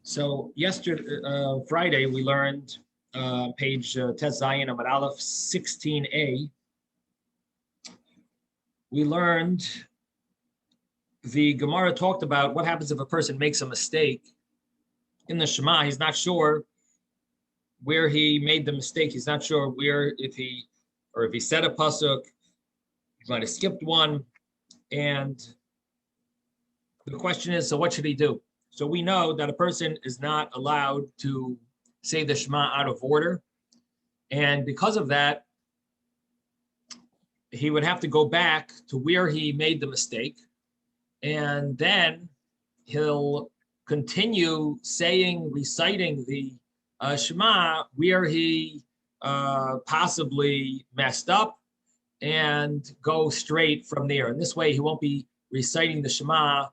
So yesterday, Friday, we learned page Tes Zayin Amud Aleph 16a. We learned the Gemara talked about what happens if a person makes a mistake in the Shema. He's not sure where he made the mistake. He's not sure where, if he said a pasuk, he might have skipped one. And the question is, so what should he do? So we know that a person is not allowed to say the Shema out of order. And because of that, he would have to go back to where he made the mistake. And then he'll continue reciting the Shema where he possibly messed up and go straight from there. And this way he won't be reciting the Shema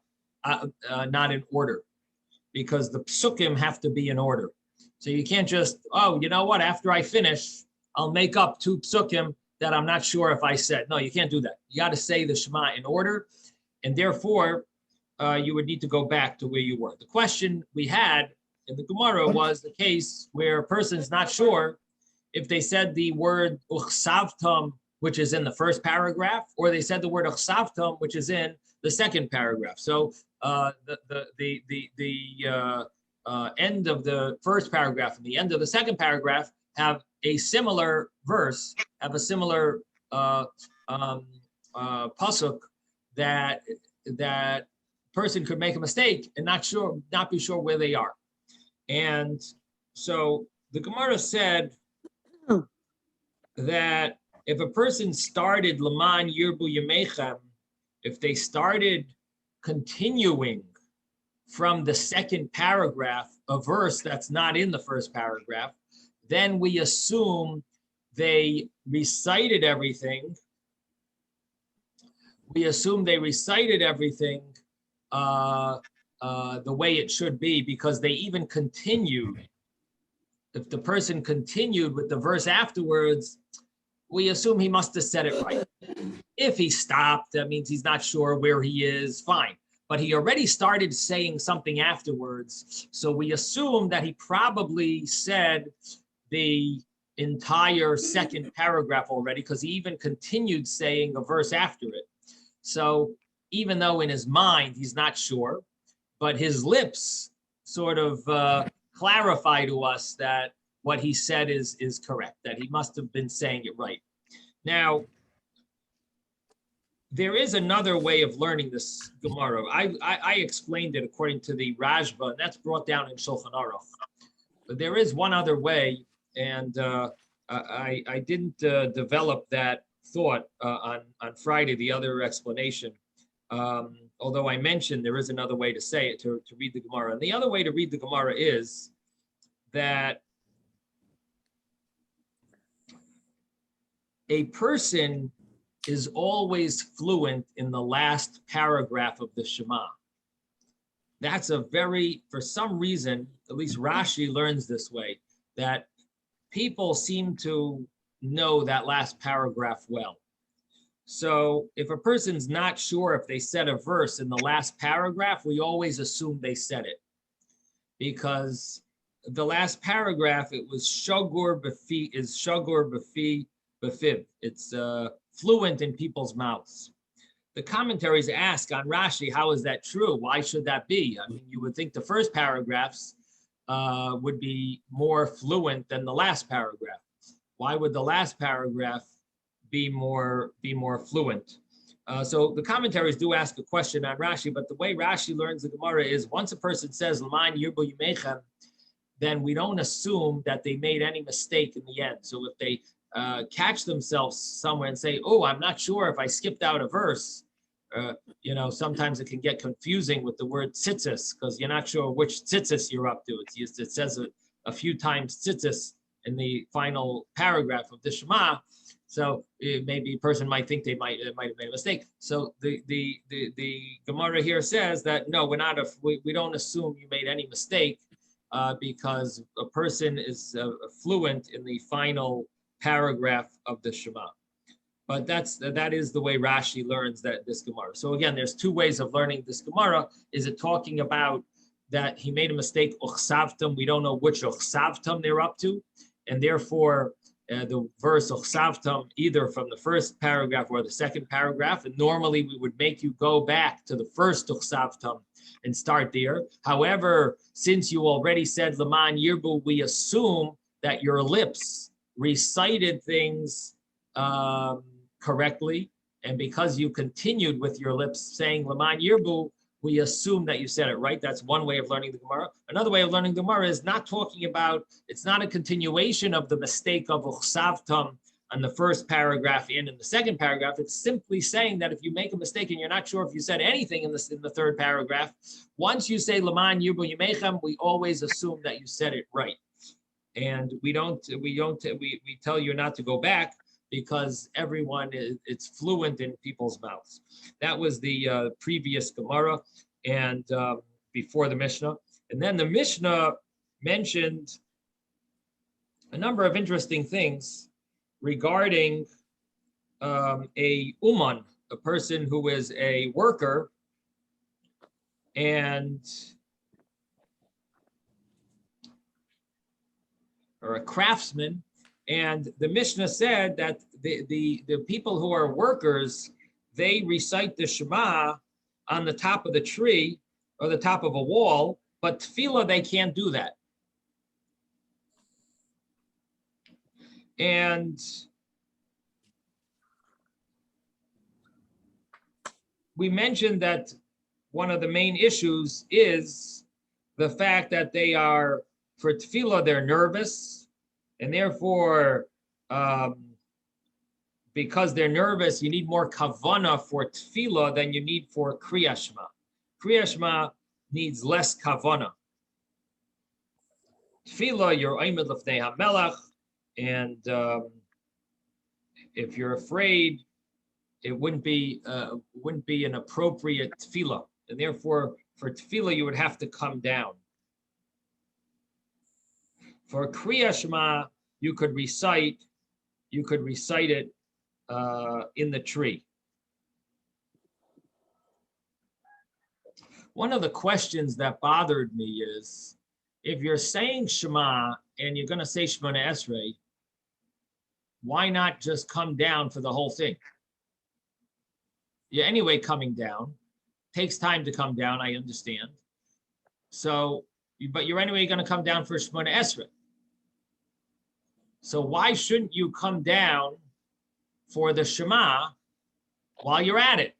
not in order, because the psukim have to be in order. So you can't just, oh, you know what, after I finish, I'll make up two psukim that I'm not sure if I said. No, you can't do that. You got to say the Shema in order, and therefore you would need to go back to where you were. The question we had in the Gemara was the case where a person's not sure if they said the word uchsavtam, which is in the first paragraph, or they said the word uchsavtam, which is in the second paragraph. So the end of the first paragraph and the end of the second paragraph have a similar verse, have a similar pasuk that person could make a mistake and not be sure where they are. And so the Gemara said that if a person started Laman Yirbu Yemechem, if they started continuing from the second paragraph, a verse that's not in the first paragraph, then we assume they recited everything. We assume they recited everything the way it should be, because they even continued. If the person continued with the verse afterwards, we assume he must have said it right. If he stopped, that means he's not sure where he is, fine. But he already started saying something afterwards, so we assume that he probably said the entire second paragraph already, because he even continued saying a verse after it. So even though in his mind he's not sure, but his lips sort of clarify to us that what he said is correct, that he must have been saying it right. Now, there is another way of learning this Gemara. I explained it according to the Rashba, and that's brought down in Shulchan Aruch. But there is one other way, and I didn't develop that thought on Friday, the other explanation. Although I mentioned there is another way to say it, to read the Gemara. And the other way to read the Gemara is that a person is always fluent in the last paragraph of the Shema. That's for some reason, at least Rashi learns this way, that people seem to know that last paragraph well. So if a person's not sure if they said a verse in the last paragraph, we always assume they said it, because the last paragraph, it was shagur b'fi, is shagur b'fi b'fiv. It's fluent in people's mouths. The commentaries ask on Rashi, how is that true? Why should that be? I mean, you would think the first paragraphs would be more fluent than the last paragraph. Why would the last paragraph be more fluent? So the commentaries do ask a question on Rashi, but the way Rashi learns the Gemara is once a person says L'man Yirbu Yimechem, then we don't assume that they made any mistake in the end. So if they catch themselves somewhere and say, oh, I'm not sure if I skipped out a verse, sometimes it can get confusing with the word tzitzis, because you're not sure which tzitzis you're up to. It says a few times tzitzis in the final paragraph of the Shema. So maybe a person might think they might have made a mistake. So the Gemara here says that no, we don't assume you made any mistake because a person is fluent in the final paragraph of the Shema. But that is the way Rashi learns this Gemara. So again, there's two ways of learning this Gemara. Is it talking about that he made a mistake, uchsavtam. We don't know which uchsavtam they're up to. And therefore, the verse uchsavtam, either from the first paragraph or the second paragraph. And normally we would make you go back to the first uchsavtam and start there. However, since you already said Laman Yirbu, we assume that your lips recited things correctly. And because you continued with your lips saying Laman Yirbu, we assume that you said it right. That's one way of learning the Gemara. Another way of learning the Gemara is not talking about, it's not a continuation of the mistake of Uchsavtam on the first paragraph and in the second paragraph. It's simply saying that if you make a mistake and you're not sure if you said anything in the third paragraph, once you say Laman Yirbu Yimechem, we always assume that you said it right. And we tell you not to go back because everyone it's fluent in people's mouths. That was the previous Gemara and before the Mishnah. And then the Mishnah mentioned a number of interesting things regarding a uman, a person who is a worker or a craftsman. And the Mishnah said that the people who are workers, they recite the Shema on the top of the tree or the top of a wall, but tefillah, they can't do that. And we mentioned that one of the main issues is the fact that they are, for tefillah, they're nervous. And therefore, because they're nervous, you need more kavanah for tefillah than you need for Kriyas Shema. Kriyas Shema needs less kavanah. Tefillah, you're oimed lefnei hamelach, and if you're afraid, it wouldn't be an appropriate tefillah, and therefore, for tefillah, you would have to come down. For Kriyas Shema, you could recite it in the tree. One of the questions that bothered me is, if you're saying Shema and you're going to say Shemona Esrei, why not just come down for the whole thing? You're anyway coming down. Takes time to come down, I understand. So, but you're anyway going to come down for Shemona Esrei. So why shouldn't you come down for the Shema while you're at it?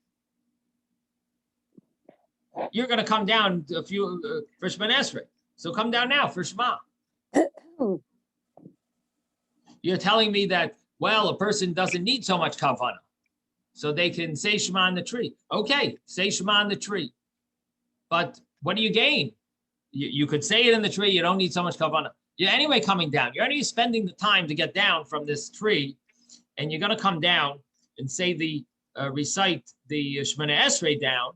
You're going to come down for Shemona Esrei. So come down now for Shema. You're telling me that, well, a person doesn't need so much kavanah, so they can say Shema on the tree. Okay, say Shema on the tree. But what do you gain? You could say it in the tree. You don't need so much kavanah. You're anyway coming down. You're anyway spending the time to get down from this tree, and you're going to come down and say recite the Shemona Esrei down.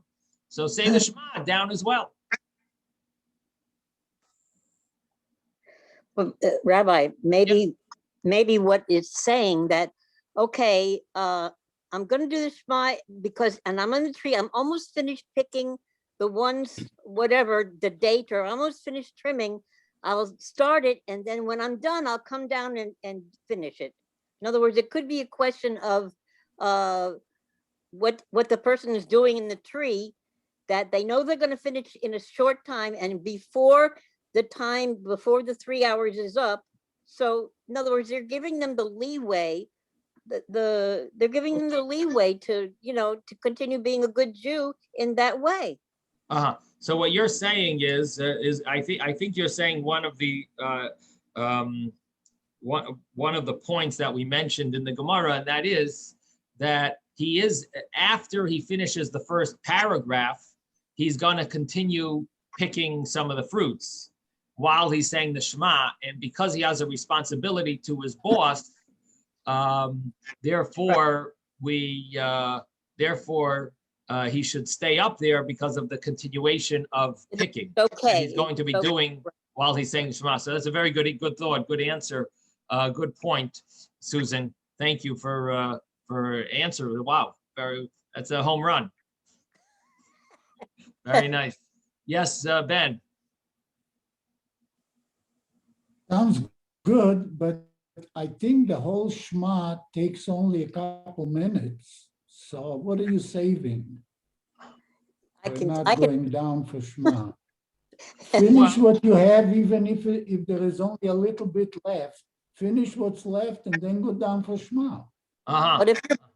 So say the Shema down as well. Well, Rabbi, maybe what it's saying that, okay, I'm going to do the Shema because, and I'm on the tree. I'm almost finished picking the ones, whatever the date, or almost finished trimming. I'll start it, and then when I'm done, I'll come down and finish it. In other words, it could be a question of what the person is doing in the tree, that they know they're going to finish in a short time, and before the 3 hours is up. So in other words, they're giving them the leeway, they're giving them the leeway to, to continue being a good Jew in that way. So what you're saying is I think you're saying one of the points that we mentioned in the Gemara, and that is that he is, after he finishes the first paragraph, he's going to continue picking some of the fruits while he's saying the Shema, and because he has a responsibility to his boss, therefore he should stay up there because of the continuation of picking. Okay. He's going to be doing while he's saying the Shema. So that's a very good thought, good answer, good point, Susan. Thank you for answering. Wow, that's a home run. Very nice. Yes, Ben. sounds good, but I think the whole Shema takes only a couple minutes. So what are you saving? We're not I can, going down for Shema. Finish what you have, even if there is only a little bit left. Finish what's left and then go down for Shema. Uh-huh. but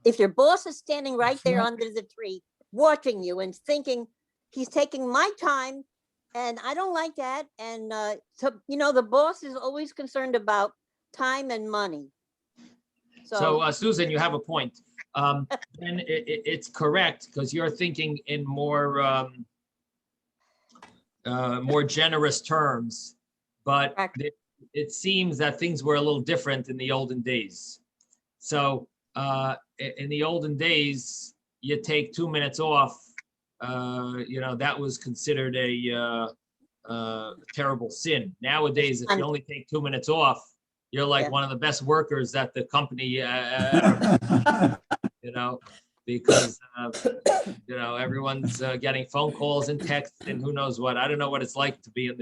if your boss is standing right It's there not- under the tree, watching you and thinking he's taking my time, and I don't like that. And so, the boss is always concerned about time and money. So Susan, you have a point. And it's correct because you're thinking in more more generous terms, but Correct. it seems that things were a little different in the olden days. So in the olden days, you take 2 minutes off. That was considered a terrible sin. Nowadays, if you only take 2 minutes off, you're like Yeah. one of the best workers that the company ever, because everyone's getting phone calls and texts and who knows what. I don't know what it's like to be in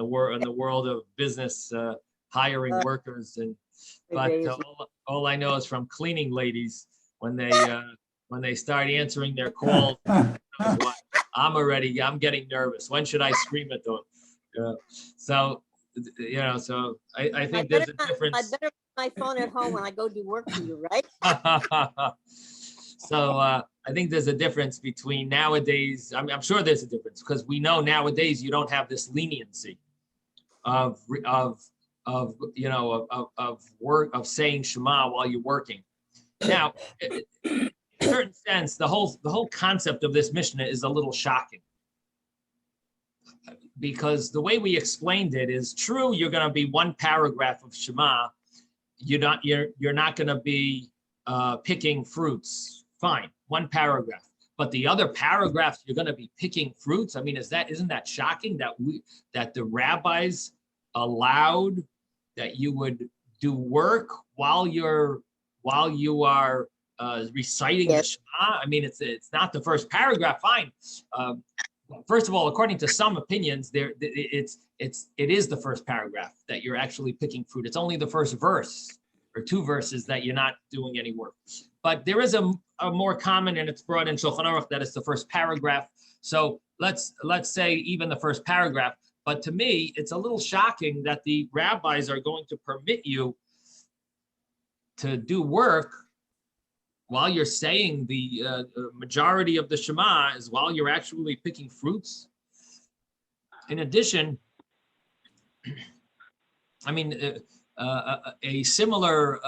the world of business, hiring workers, but all I know is from cleaning ladies when they start answering their calls, I'm getting nervous. When should I scream at them? So I think there's a difference. I better put my phone at home when I go do work for you, right? So I think there's a difference between nowadays. I'm sure there's a difference because we know nowadays you don't have this leniency of work, of saying Shema while you're working. Now, in a certain sense, the whole concept of this Mishnah is a little shocking. Because the way we explained it is true, you're going to be one paragraph of Shema. You're not going to be picking fruits. Fine, one paragraph. But the other paragraphs, you're going to be picking fruits. I mean, isn't that shocking that the rabbis allowed that you would do work while you are reciting the Shema? I mean, it's not the first paragraph. Fine. First of all, according to some opinions, it is the first paragraph that you're actually picking fruit. It's only the first verse or two verses that you're not doing any work. But there is a more common, and it's brought in Shulchan Aruch, that it's the first paragraph. So let's say even the first paragraph. But to me, it's a little shocking that the rabbis are going to permit you to do work while you're saying the majority of the Shema is while you're actually picking fruits. In addition, I mean, a similar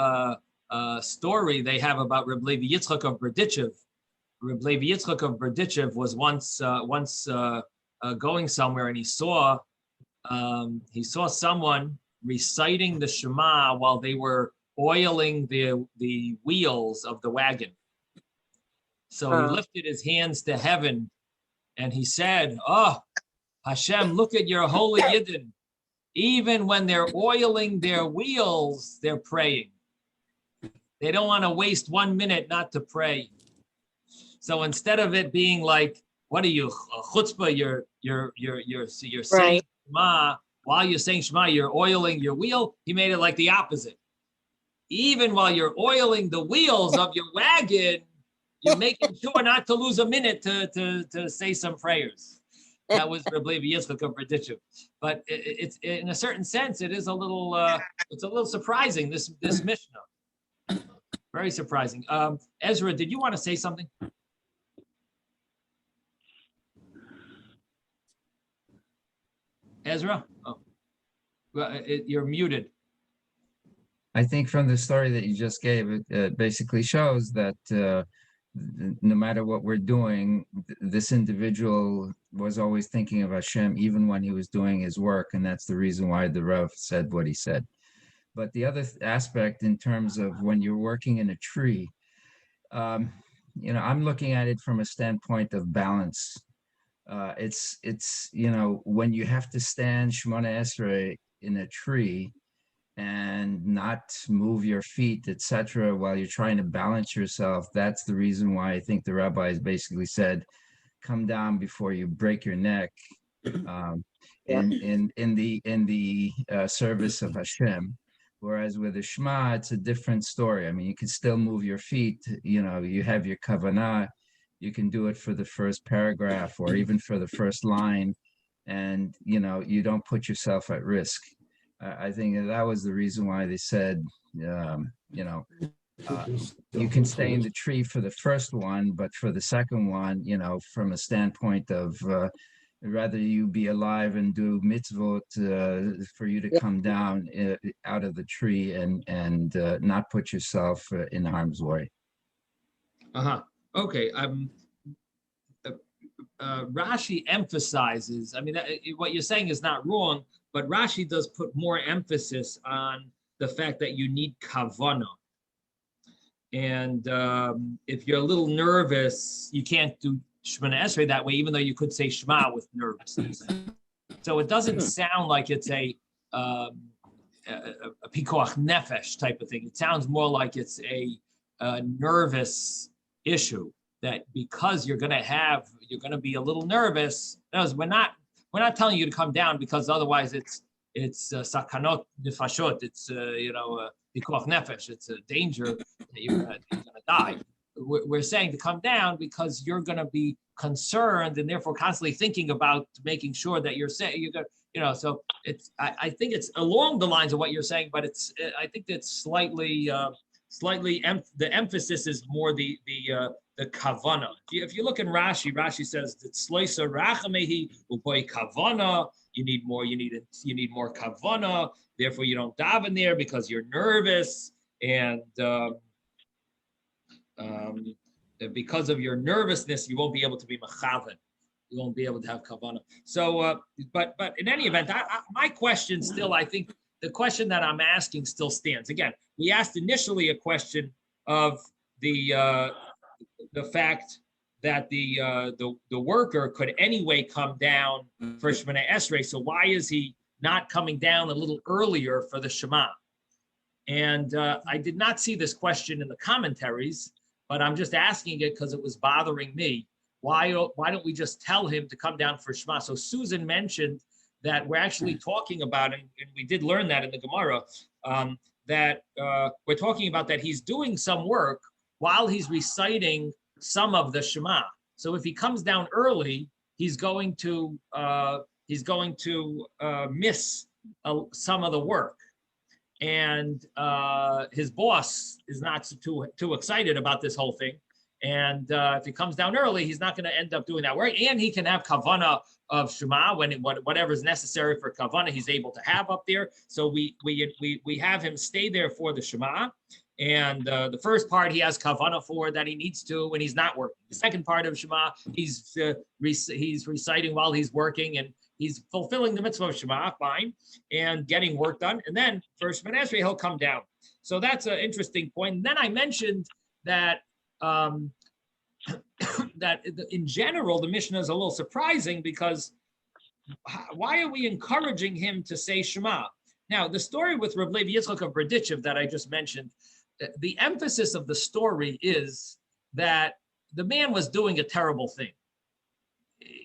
story they have about Reb Levi Yitzchak of Berdichev. Reb Levi Yitzchak of Berdichev was once going somewhere, and he saw someone reciting the Shema while they were oiling the wheels of the wagon. So he lifted his hands to heaven and he said, "Oh, Hashem, look at your holy Yidden. Even when they're oiling their wheels, they're praying. They don't want to waste 1 minute not to pray." So instead of it being like, what are you, chutzpah, you're saying Shema, while you're saying Shema, you're oiling your wheel, he made it like the opposite. Even while you're oiling the wheels of your wagon, you're making sure not to lose a minute to say some prayers. That was Reb Levi Yitzchak of Berdichev. But it's in a certain sense, it is a little surprising, this Mishnah. Very surprising. Ezra, did you want to say something? Ezra? Oh, well, you're muted. I think from the story that you just gave, it basically shows that no matter what we're doing, this individual was always thinking of Hashem, even when he was doing his work. And that's the reason why the Rav said what he said. But the other aspect in terms of when you're working in a tree, I'm looking at it from a standpoint of balance. It's when you have to stand Shemona Esrei in a tree and not move your feet, etc., while you're trying to balance yourself, that's the reason why I think the rabbis basically said, come down before you break your neck in the service of Hashem. Whereas with the Shema, it's a different story. I mean, you can still move your feet, you know, you have your kavanah, you can do it for the first paragraph or even for the first line, and, you know, you don't put yourself at risk. I think that was the reason why they said, you know, you can stay in the tree for the first one, but for the second one, you know, from a standpoint of rather you be alive and do mitzvot for you to come down out of the tree and not put yourself in harm's way. Okay. Rashi emphasizes, I mean, what you're saying is not wrong, but Rashi does put more emphasis on the fact that you need kavanah. And if you're a little nervous, you can't do Shemona Esrei that way, even though you could say Shema with nervousness. So it doesn't sound like it's a pikuach nefesh type of thing. It sounds more like it's a nervous issue, that because you're going to be a little nervous. We're not telling you to come down, because otherwise it's sakanot nefashot. It's pikuach nefesh. It's a danger that you're gonna die. We're saying to come down because you're going to be concerned and therefore constantly thinking about making sure that you're saying you're going, so it's, I think it's along the lines of what you're saying, but it's, I think that's slightly the emphasis is more the kavana. If you look in Rashi says that sloisa rachamehi upoy kavana. You need more kavana. Therefore, you don't daven there because you're nervous, and because of your nervousness, you won't be able to be mechaven. You won't be able to have kavanah. So, but in any event, my question still, I think the question that I'm asking still stands. Again, we asked initially a question of the fact that the worker could anyway come down for Shemona Esrei. So why is he not coming down a little earlier for the Shema? And I did not see this question in the commentaries, but I'm just asking it because it was bothering me. Why don't we just tell him to come down for Shema? So Susan mentioned that we're actually talking about, and we did learn that in the Gemara, that we're talking about that he's doing some work while he's reciting some of the Shema. So if he comes down early, he's going to miss some of the work. And his boss is not too excited about this whole thing. And if he comes down early, he's not going to end up doing that work. And he can have kavanah of Shema whatever is necessary for kavanah, he's able to have up there. So we have him stay there for the Shema. And the first part he has kavanah for that he needs to when he's not working. The second part of Shema, he's reciting while he's working, and he's fulfilling the mitzvah of Shema, fine, and getting work done. And then for Shemona Esrei, he'll come down. So that's an interesting point. And then I mentioned that that in general, the Mishnah is a little surprising, because why are we encouraging him to say Shema? Now, the story with Rav Levi Yitzchak of Berdichev that I just mentioned, the emphasis of the story is that the man was doing a terrible thing.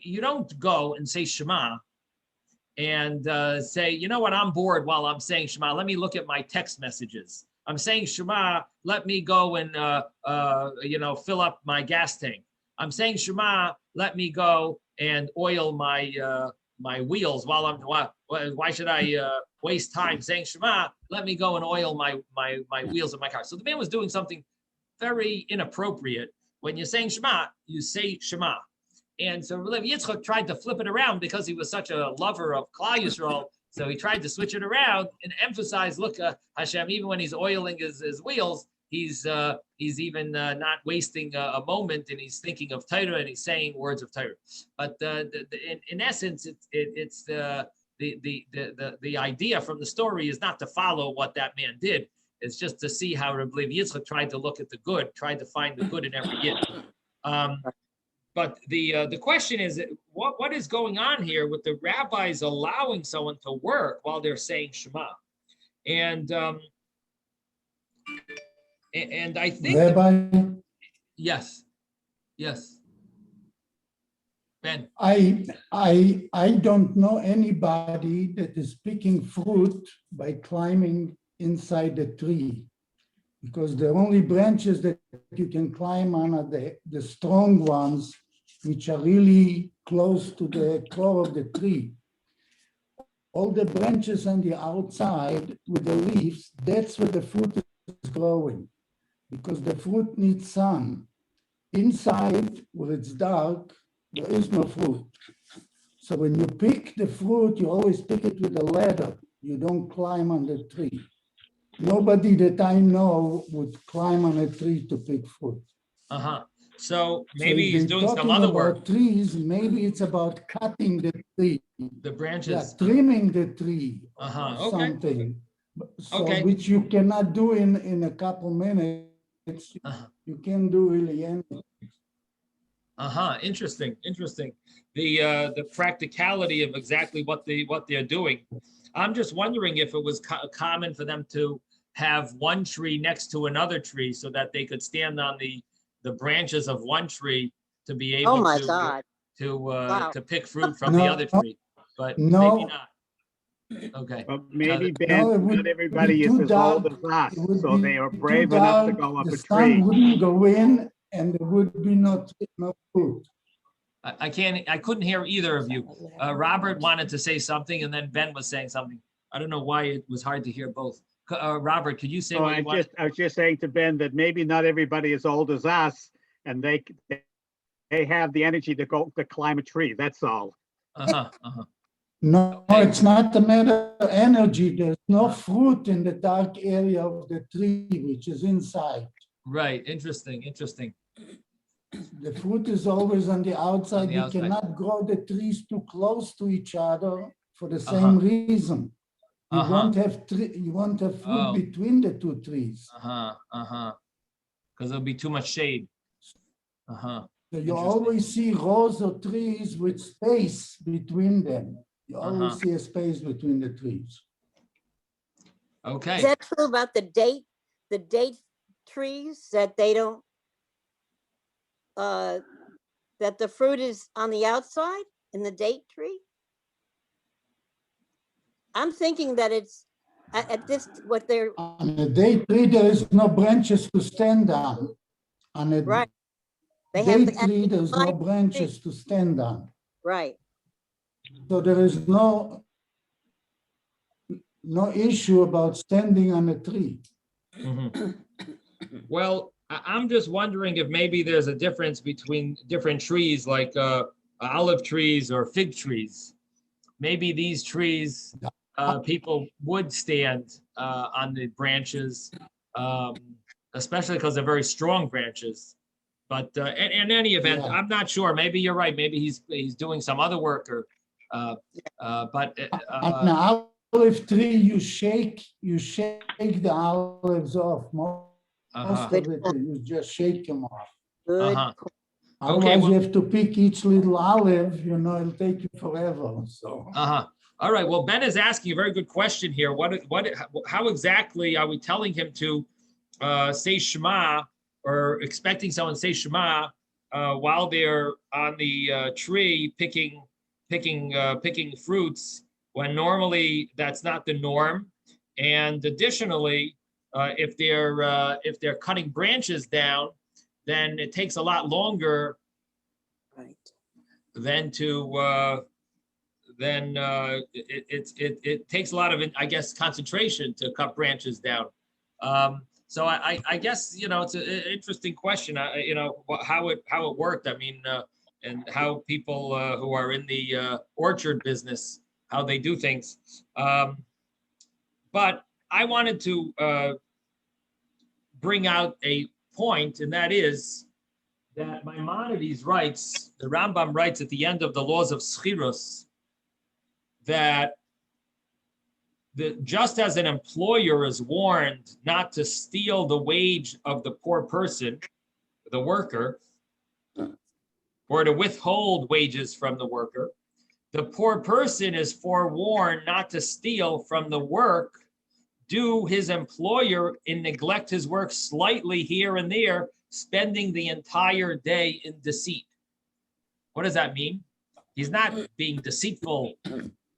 You don't go and say Shema and say, you know what, I'm bored while I'm saying Shema. Let me look at my text messages. I'm saying Shema, let me go and fill up my gas tank. I'm saying Shema, let me go and oil my my wheels while I'm. Why should I waste time saying Shema? Let me go and oil my wheels of my car. So the man was doing something very inappropriate. When you're saying Shema, you say Shema. And so Rav Yitzchak tried to flip it around because he was such a lover of Klal Yisrael. So he tried to switch it around and emphasize, look, Hashem, even when he's oiling his wheels, he's even not wasting a moment, and he's thinking of Torah and he's saying words of Torah. But in essence, it's the idea from the story is not to follow what that man did. It's just to see how Rav Levi Yitzchak tried to look at the good, tried to find the good in every yid. But the question is, what is going on here with the rabbis allowing someone to work while they're saying Shema? And I think Rabbi, yes. Ben, I don't know anybody that is picking fruit by climbing inside the tree. Because the only branches that you can climb on are the strong ones, which are really close to the core of the tree. All the branches on the outside with the leaves, that's where the fruit is growing. Because the fruit needs sun. Inside, where it's dark, there is no fruit. So when you pick the fruit, you always pick it with a ladder. You don't climb on the tree. Nobody that I know would climb on a tree to pick fruit. so So maybe if he's they're doing some talking other about work, trees, maybe it's about cutting the tree, the yeah, branches. trimming the tree or Okay. something. So Okay. which you cannot do in a couple minutes. Uh-huh. You can't do really anything. Interesting. The practicality of exactly what they're doing. I'm just wondering if it was common for them to have one tree next to another tree so that they could stand on the branches of one tree to be Oh, able my to God. Wow. to pick fruit from the other No, tree, but no. maybe not. Okay. But maybe, No, Ben, it would not be everybody is too as old dark. as us, It would so they are be too brave enough to dark. go up The a sun tree. wouldn't go in, and there would be no fruit. I couldn't hear either of you. Robert wanted to say something and then Ben was saying something. I don't know why it was hard to hear both. Robert, could you say So what you wanted? I was just saying to Ben that maybe not everybody is old as us, and they have the energy to go to climb a tree. That's all. No, Okay. it's not a matter of energy. There's no fruit in the dark area of the tree, which is inside. Right. Interesting. The fruit is always on the outside. the You outside. cannot grow the trees too close to each other for the same reason. You won't have fruit Oh. between the two trees. Because there'll be too much shade. So you Interesting. always see rows of trees with space between them. You always see a space between the trees. Okay. Is that true about the date trees, that they don't, that the fruit is on the outside in the date tree? I'm thinking that it's at this, what they're, On a date tree, there is no branches to stand on. On a right. They have date to tree, actually there's no climb the tree. branches to stand on. Right. So there is no issue about standing on a tree. Well, I'm just wondering if maybe there's a difference between different trees, like olive trees or fig trees. Maybe these trees, people would stand on the branches, especially because they're very strong branches. But in any event, Yeah. I'm not sure. Maybe you're right. Maybe he's doing some other work, or but On an olive tree, you shake the olives off. Most of it, you just shake them off. Good. Otherwise, well- you have to pick each little olive, it'll take you forever, so. All right. Well, Ben is asking a very good question here. How exactly are we telling him to say Shema, or expecting someone to say Shema while they're on the tree picking fruits, when normally that's not the norm? And additionally, if they're cutting branches down, then it takes a lot longer Right. than to it takes a lot of, I guess, concentration to cut branches down. So I guess, it's an interesting question, how it worked. I mean, and how people who are in the orchard business, how they do things. But I wanted to bring out a point, and that is that Maimonides writes, the Rambam writes at the end of the Laws of Schirus, that just as an employer is warned not to steal the wage of the poor person, the worker, or to withhold wages from the worker, the poor person is forewarned not to steal from the work due his employer and neglect his work slightly here and there, spending the entire day in deceit. What does that mean? He's not being deceitful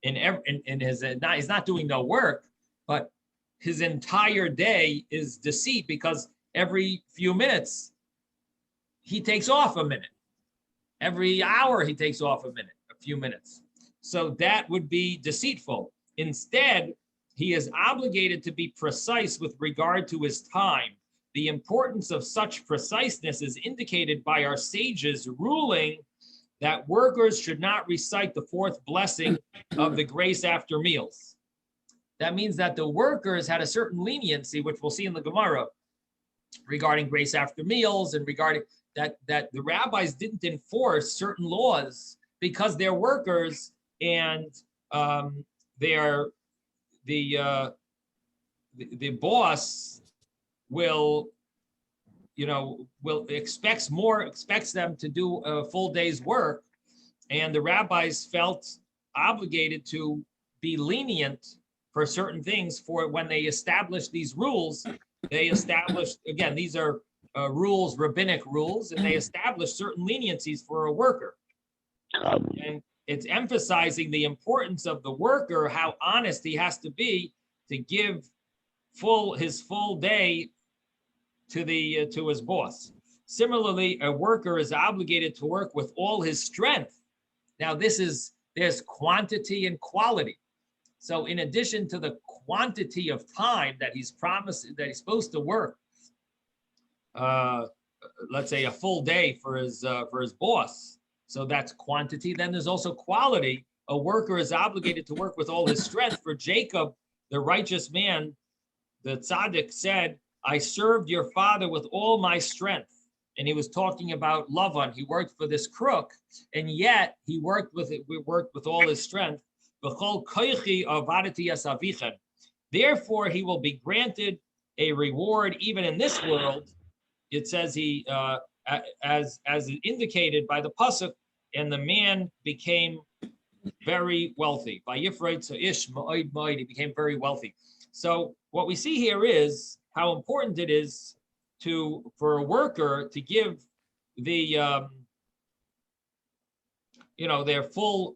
in his, he's not doing no work, but his entire day is deceit because every few minutes he takes off a minute. Every hour he takes off a minute, a few minutes. So that would be deceitful. Instead, he is obligated to be precise with regard to his time. The importance of such preciseness is indicated by our sages ruling that workers should not recite the fourth blessing of the grace after meals. That means that the workers had a certain leniency, which we'll see in the Gemara, regarding grace after meals and regarding that the rabbis didn't enforce certain laws because they're workers and the boss will expects them to do a full day's work, and the rabbis felt obligated to be lenient for certain things. For when they established these rules, they established, again, these are rules, rabbinic rules, and they established certain leniencies for a worker. And it's emphasizing the importance of the worker, how honest he has to be to give his full day to his boss. Similarly, a worker is obligated to work with all his strength. Now, there's quantity and quality. So in addition to the quantity of time that he's promised, that he's supposed to work, let's say a full day for his boss. So that's quantity. Then there's also quality. A worker is obligated to work with all his strength. For Jacob, the righteous man, the tzaddik said, I served your father with all my strength. And he was talking about Lavan. He worked for this crook, and yet he worked with all his strength. Therefore, he will be granted a reward even in this world. It says he, as indicated by the pasuk, and the man became very wealthy. By Yifreit Ish Ma'id Ma'id, he became very wealthy. So what we see here is how important it is for a worker to give the their full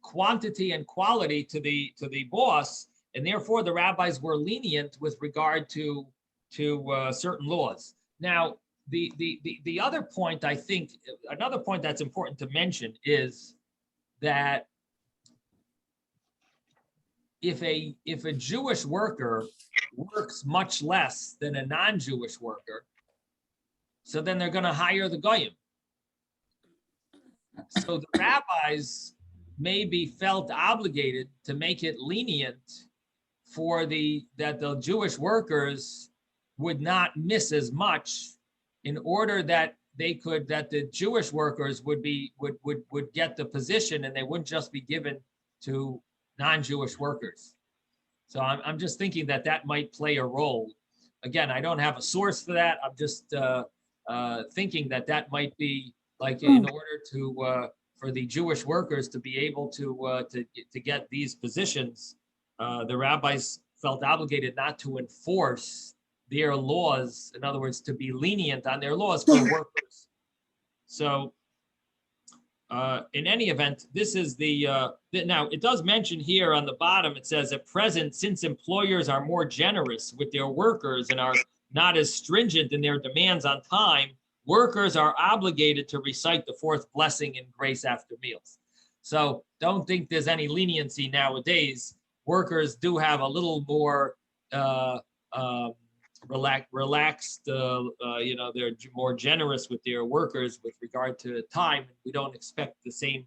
quantity and quality to the boss, and therefore the rabbis were lenient with regard to certain laws. Now, the other point, I think, another point that's important to mention is that if a Jewish worker works much less than a non-Jewish worker, so then they're going to hire the goyim. So the rabbis maybe felt obligated to make it lenient that the Jewish workers would not miss as much, in order that the Jewish workers would get the position, and they wouldn't just be given to non-Jewish workers. So I'm just thinking that might play a role. Again, I don't have a source for that. I'm just thinking that might be like, in order for the Jewish workers to be able to get these positions, the rabbis felt obligated not to enforce their laws. In other words, to be lenient on their laws for workers. So in any event, this is now it does mention here on the bottom, it says, at present, since employers are more generous with their workers and are not as stringent in their demands on time, workers are obligated to recite the fourth blessing in grace after meals. So don't think there's any leniency nowadays. Workers do have a little more relaxed, they're more generous with their workers with regard to time. We don't expect the same,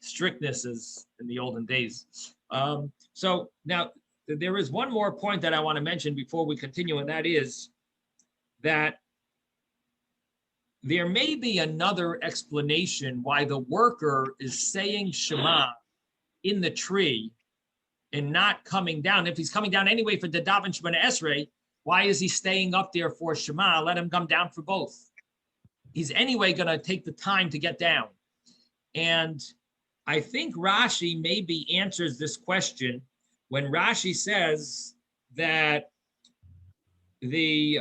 strictness as in the olden days. So now there is one more point that I want to mention before we continue, and that is that there may be another explanation why the worker is saying Shema in the tree and not coming down. If he's coming down anyway for the Daven Shemona Esrei, why is he staying up there for Shema? Let him come down for both. He's anyway going to take the time to get down. And I think Rashi maybe answers this question when Rashi says that the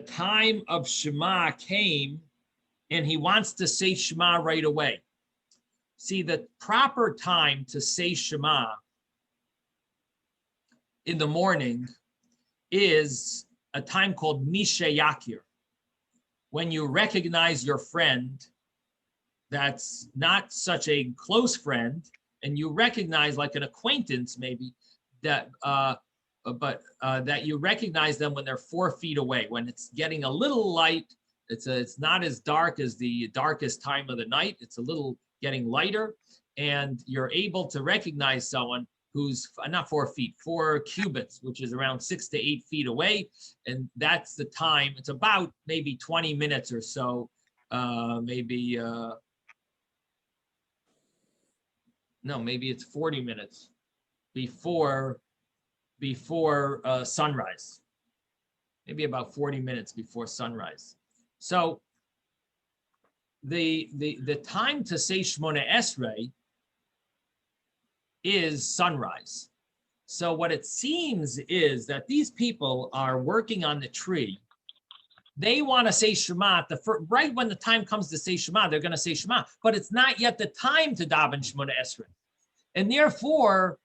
time of Shema came and he wants to say Shema right away. See, the proper time to say Shema in the morning is a time called Misha Yakir, when you recognize your friend that's not such a close friend, and you recognize like an acquaintance maybe that that you recognize them when they're 4 feet away, when it's getting a little light. It's not as dark as the darkest time of the night. It's a little getting lighter, and you're able to recognize someone who's not 4 feet, 4 cubits, which is around 6 to 8 feet away. And that's the time. It's about maybe 20 minutes or so, maybe it's 40 minutes before sunrise. Maybe about 40 minutes before sunrise. So the time to say Shmona Esrei is sunrise. So what it seems is that these people are working on the tree. They want to say Shema right when the time comes to say Shema, they're going to say Shema, but it's not yet the time to daven Shmona Esrei. And therefore,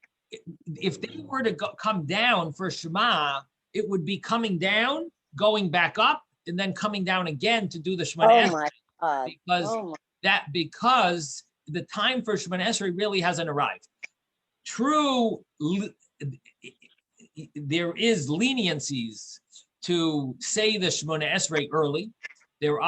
if they were to come down for Shema, it would be coming down, going back up, and then coming down again to do the Shemona Oh my God. because the time for Shemona Esrei really hasn't arrived. True, there is leniencies to say the Shemona Esrei early. There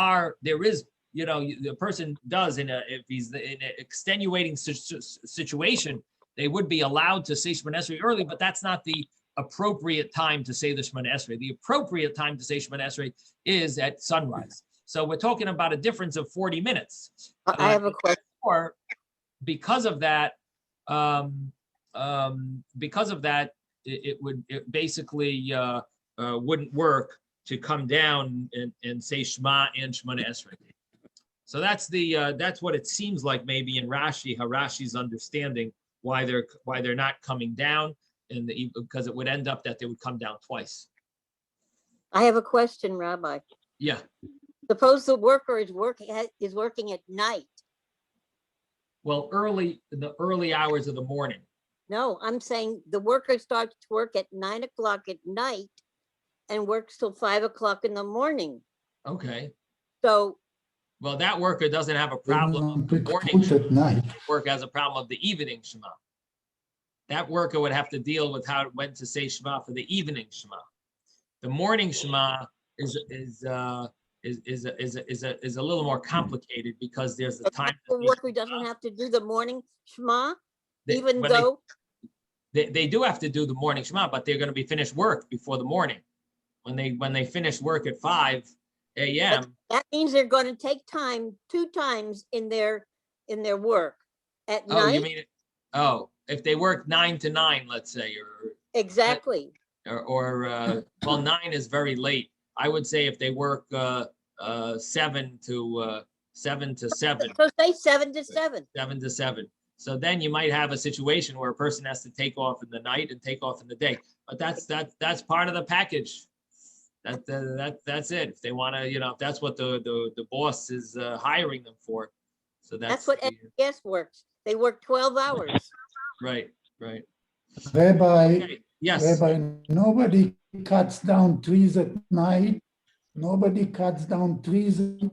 is, the person does if he's in an extenuating situation, they would be allowed to say Shemona Esrei early, but that's not the appropriate time to say the Shemona Esrei. The appropriate time to say Shemona Esrei is at sunrise. So we're talking about a difference of 40 minutes. I have a question. Because of that, it basically wouldn't work to come down and say Shema and Shemona Esrei. So that's what it seems like maybe in Rashi, how Rashi's understanding why they're not coming down, and because it would end up that they would come down twice. I have a question, Rabbi. Yeah. Suppose the worker is working at night. Well, in the early hours of the morning. No, I'm saying the worker starts to work at 9 o'clock at night and works till 5 o'clock in the morning. Okay. So. Well, that worker doesn't have a problem of the morning at night. Work has a problem of the evening Shema. That worker would have to deal with when to say Shema for the evening Shema. The morning Shema is a little more complicated because there's the time. The worker doesn't have to do the morning Shema, they do have to do the morning Shema, but they're going to be finished work before the morning. When they finish work at 5 a.m. That means they're going to take time 2 times in their work at night. You mean if they work 9 to 9, let's say, or exactly, or 9 is very late. I would say if they work 7 to 7. So say 7 to 7. 7 to 7. So then you might have a situation where a person has to take off in the night and take off in the day. But that's part of the package. That's it. If they want to, if that's what the boss is hiring them for. So that's what SBS works. They work 12 hours. Right. Rabbi, Okay. Yes. Rabbi, nobody cuts down trees at night. Nobody cuts down trees, and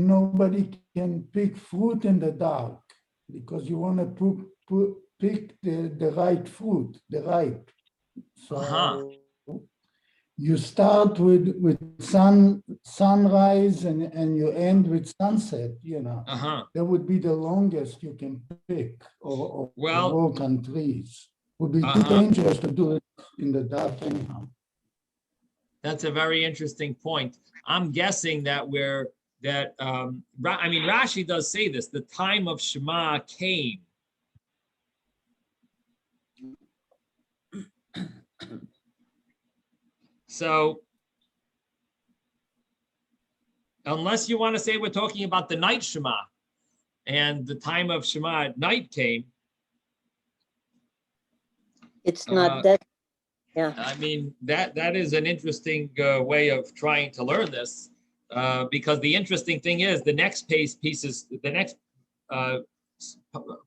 nobody can pick fruit in the dark because you want to pick the right fruit, the ripe. So you start with sunrise and you end with sunset. That would be the longest you can pick or work on trees. Would be too dangerous to do it in the dark anyhow. That's a very interesting point. I'm guessing that Rashi does say this, the time of Shema came. So, unless you want to say we're talking about the night Shema, and the time of Shema at night came. It's not that. Yeah. I mean, that is an interesting way of trying to learn this. Because the interesting thing is the next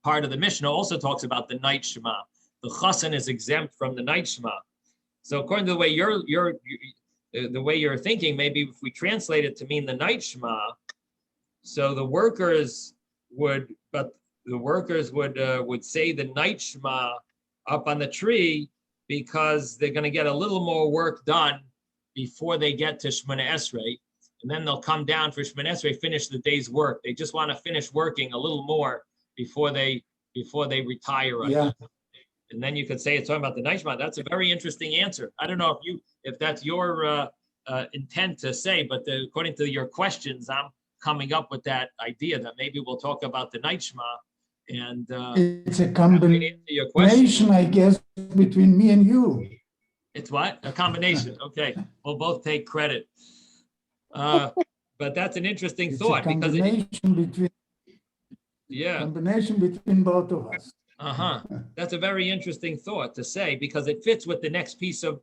part of the Mishnah also talks about the night Shema. The chassan is exempt from the night Shema. So according to the way you're thinking, maybe if we translate it to mean the night Shema, so the workers would say the night Shema up on the tree because they're going to get a little more work done before they get to Shemona Esrei, and then they'll come down for Shemona Esrei, finish the day's work. They just want to finish working a little more before they retire. Yeah. And then you could say it's talking about the night Shema. That's a very interesting answer. I don't know if that's your intent to say, but according to your questions, I'm coming up with that idea that maybe we'll talk about the night Shema. And It's a your question. combination, I guess, between me and you. It's what? A combination. Okay. We'll both take credit. But that's an interesting It's thought a because combination between both of us. That's a very interesting thought to say because it fits with the next piece of,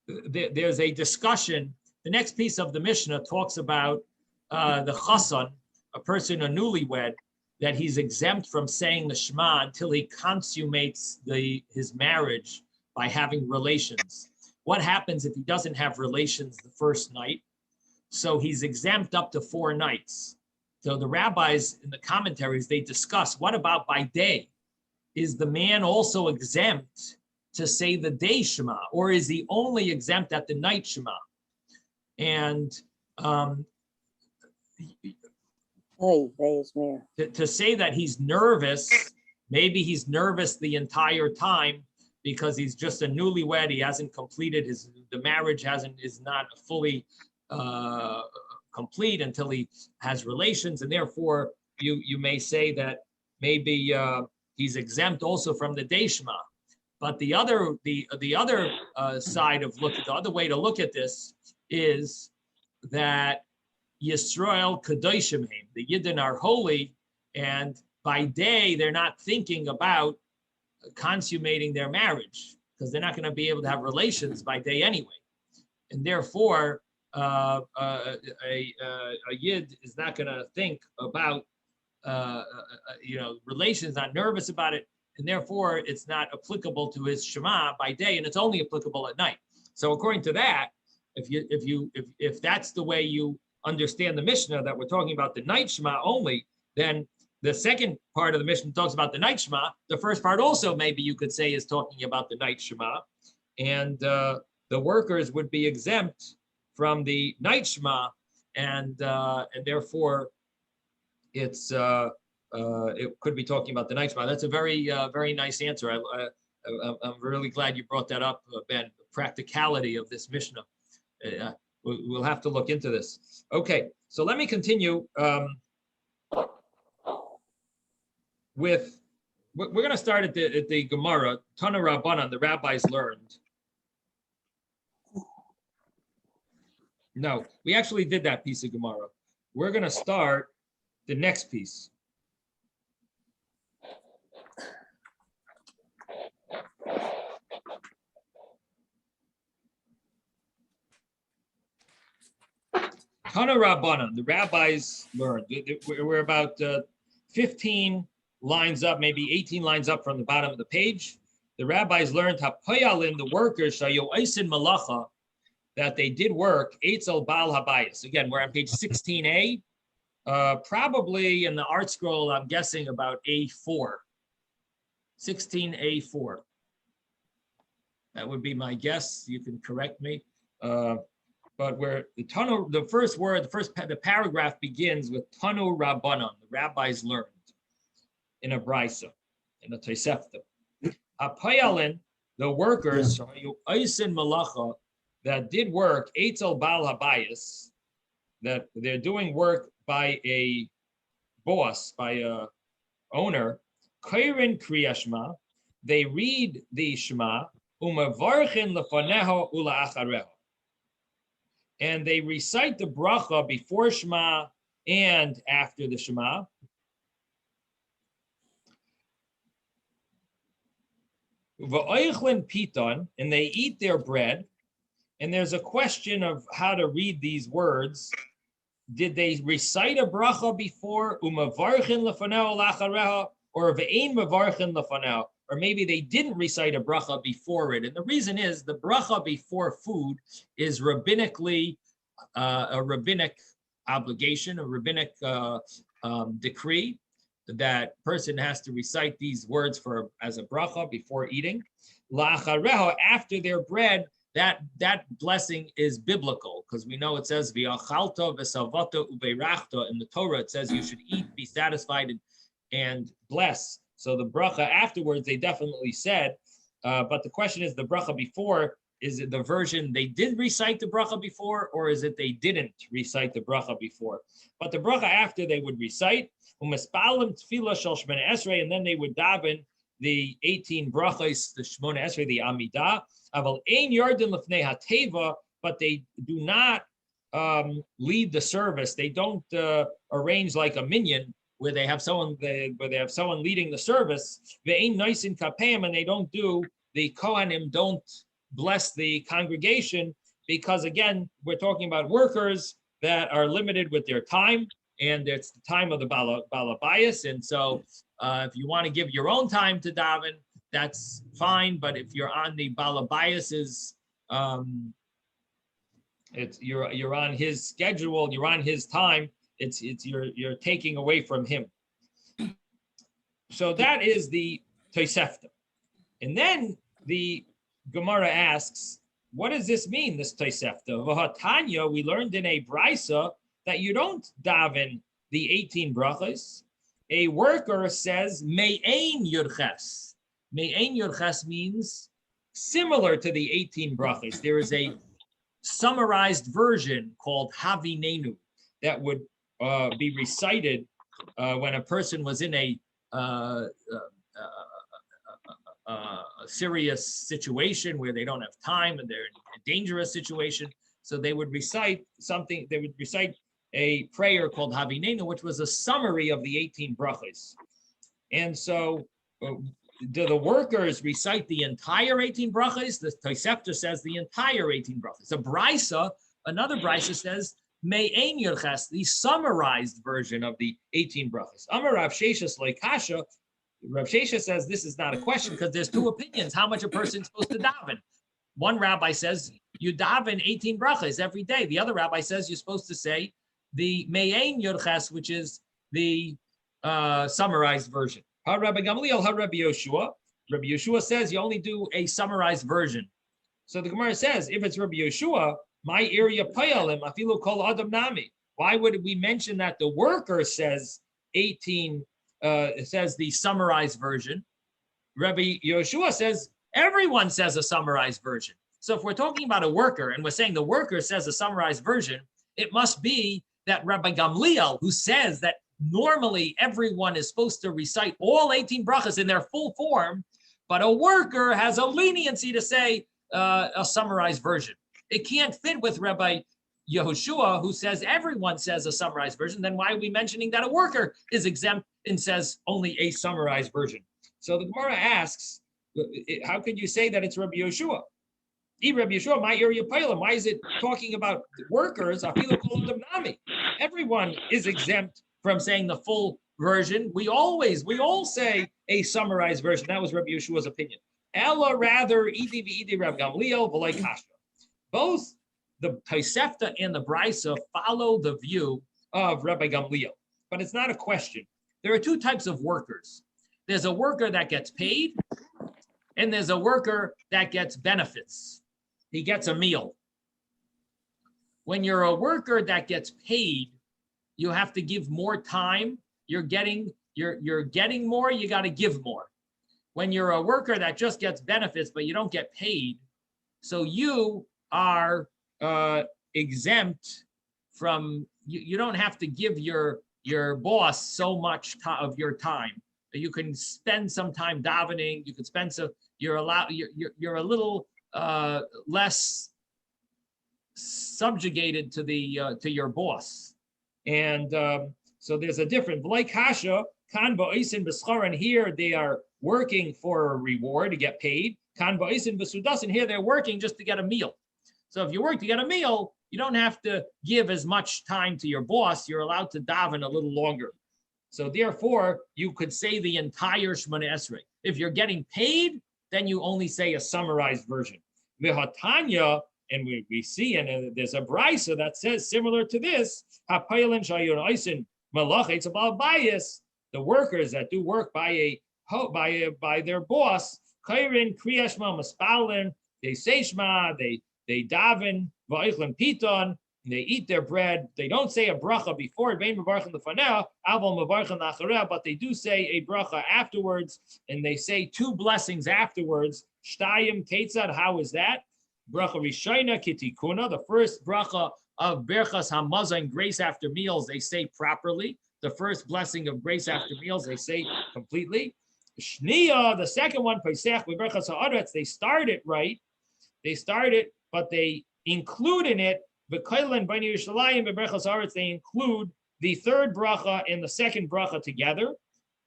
there's a discussion. The next piece of the Mishnah talks about the chassan, a person, a newlywed, that he's exempt from saying the Shema until he consummates his marriage by having relations. What happens if he doesn't have relations the first night? So he's exempt up to 4 nights. So the rabbis in the commentaries, they discuss, what about by day? Is the man also exempt to say the day Shema, or is he only exempt at the night Shema? And to say that he's nervous, maybe he's nervous the entire time because he's just a newlywed, he hasn't completed the marriage is not fully complete until he has relations, and therefore you may say that maybe he's exempt also from the day Shema. But the other side of the other way to look at this is that Yisrael Kadoshim, the Yidden are holy, and by day they're not thinking about consummating their marriage because they're not going to be able to have relations by day anyway, and therefore a Yid is not going to think about relations, not nervous about it, and therefore it's not applicable to his Shema by day, and it's only applicable at night. So according to that, if that's the way you understand the Mishnah, that we're talking about the night Shema only, then the second part of the Mishnah talks about the night Shema. The first part also maybe you could say is talking about the night Shema, and the workers would be exempt from the night Shema, and therefore it's it could be talking about the night Shema. That's a very very nice answer. I'm really glad you brought that up, Ben. The practicality of this Mishnah. We'll have to look into this. Okay, so let me continue with. We're going to start at the Gemara. Tana Rabbanan, the rabbis learned. No, we actually did that piece of Gemara. We're going to start the next piece. Tana Rabbanan, the rabbis learned. We're about 15 lines up, maybe 18 lines up from the bottom of the page. The rabbis learned Hapayalin, the workers, Shayo Eisin Malacha, that they did work, Eitzel Baal Habayis. Again, we're on page 16a, probably in the art scroll, I'm guessing about A4, 16A4. That would be my guess. You can correct me. But where the first word, the paragraph begins with Tanu Rabbanan, the rabbis learned in a brisa, in a Tosefta. Hapayalin, the workers, Eisin Malacha, that did work, Eitzel Baal Habayis, that they're doing work by a boss, by a owner, Kairin Kriyashma, they read the Shema, Umavarchin lefaneho ula'achareho, and they recite the bracha before Shema and after the Shema. V'oichlin piton, and they eat their bread. And there's a question of how to read these words. Did they recite a bracha before, umavarchin lefaneo lachareha, or ve'ein mavarchin lefaneo? Or maybe they didn't recite a bracha before it. And the reason is the bracha before food is rabbinically a rabbinic obligation, a rabbinic decree that person has to recite these words as a bracha before eating. Lachareha, after their bread, that blessing is biblical, because we know it says v'achalta v'salvata ubeirachta in the Torah. It says you should eat, be satisfied, and bless. So the bracha afterwards, they definitely said, but the question is the bracha before, is it the version they did recite the bracha before, or is it they didn't recite the bracha before? But the bracha after they would recite, u'mispalim tefillah shel shmona esrei, and then they would daven the 18 brachos, the shmona esrei, the Amidah. Aval ein yardin lefnei hateva, but they do not lead the service. They don't arrange like a minyan where they have someone leading the service. Ve'ein noisin kapeim, and they don't do, the kohanim don't bless the congregation, because again, we're talking about workers that are limited with their time, and it's the time of the balabayas. And so if you want to give your own time to daven, that's fine. But if you're on the balabayas's, you're on his schedule, you're on his time, you're taking away from him. So that is the Tosefta. And then the Gemara asks, what does this mean, this Tosefta? V'hatanya, we learned in a brisa that you don't daven the 18 brachos. A worker says, me'ein yurches. Me'ein yurches means similar to the 18 brachos. There is a summarized version called Havinenu that would be recited when a person was in a serious situation where they don't have time and they're in a dangerous situation. So they would recite something, they would recite a prayer called Havinenu, which was a summary of the 18 brachos. And so do the workers recite the entire 18 brachos? The Tosefta says the entire 18 brachos. A brisa, another brisa says, me'ein yurches, the summarized version of the 18 brachos. Amar Rav Sheshes like Kasha, Rav Sheshes says this is not a question because there's two opinions how much a person's supposed to daven. One rabbi says you daven 18 brachos every day. The other rabbi says you're supposed to say the me'ein yurches, which is the summarized version. Rabbi Gamliel, Rabbi Yoshua. Rabbi Yoshua says you only do a summarized version. So the Gemara says if it's Rabbi Yoshua, my area payalim afilu kol adam nami. Why would we mention that the worker says 18? It says the summarized version. Rabbi Yoshua says everyone says a summarized version. So if we're talking about a worker and we're saying the worker says a summarized version, it must be that Rabbi Gamliel, who says that normally everyone is supposed to recite all 18 brachas in their full form, but a worker has a leniency to say a summarized version. It can't fit with Rabbi Yehoshua, who says everyone says a summarized version. Then why are we mentioning that a worker is exempt and says only a summarized version? So the Gemara asks, how could you say that it's Rabbi Yehoshua? Rabbi Yehoshua, my area pilot. Why is it talking about workers? Everyone is exempt from saying the full version. We all say a summarized version. That was Rabbi Yeshua's opinion. Ella rather, Idi v'Idi Rav Gamliel v'lei Kasha. Both the Tosefta and the Brisa follow the view of Rabbi Gamliel, but it's not a question. There are two types of workers. There's a worker that gets paid, and there's a worker that gets benefits. He gets a meal. When you're a worker that gets paid, you have to give more time. You're getting more, you got to give more. When you're a worker that just gets benefits, but you don't get paid, so you are exempt from, you don't have to give your boss so much of your time. You can spend some time davening, you can spend some, you're a little less subjugated to your boss. And so there's a difference. Like Kasha, Kan ba'osin b'schar, and here they are working for a reward to get paid. Kan ba'osin b'sudas, and here they're working just to get a meal. So if you work to get a meal, you don't have to give as much time to your boss. You're allowed to daven a little longer. So therefore, you could say the entire Shemona Esrei. If you're getting paid, then you only say a summarized version. V'hatanya, and we see, and there's a brisa that says similar to this, Hapayalin Shayun Oisin Malach, it's about bias. The workers that do work by their boss, Kairin Kriyashma Maspalin, they say Shema, they daven, Va'ichlin Piton, they eat their bread. They don't say a bracha before it, but they do say a bracha afterwards, and they say two blessings afterwards. Shtayim Ketzad, how is that? Bracha Rishayna Kitikuna, the first bracha of Berchas Hamazon, grace after meals, they say properly. The first blessing of grace after meals, they say completely. Shniya, the second one, Pesach Berchas Haaretz, they start it right. They start it, but they include in it V'kailan b'nei Yerushalayim b'berachas haaretz. They include the third bracha and the second bracha together,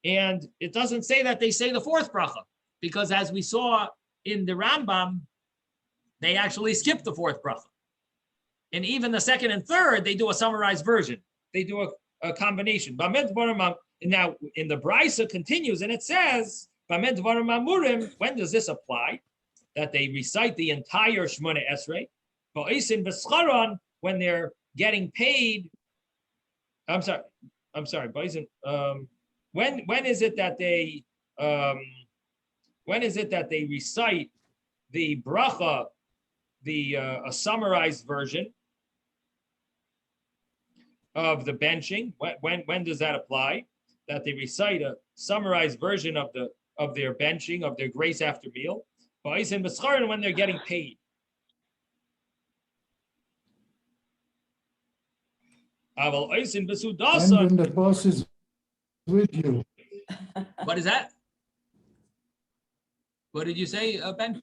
and it doesn't say that they say the fourth bracha, because as we saw in the Rambam, they actually skip the fourth bracha, and even the second and third they do a summarized version. They do a combination. Now in the Brisa continues and it says, when does this apply? That they recite the entire Shemona Esrei. When they're getting paid, when is it that they recite the bracha, a summarized version of the benching? When does that apply? That they recite a summarized version of their benching, of their grace after meal, when they're getting paid. And when the boss is with you. What is that? What did you say, Ben?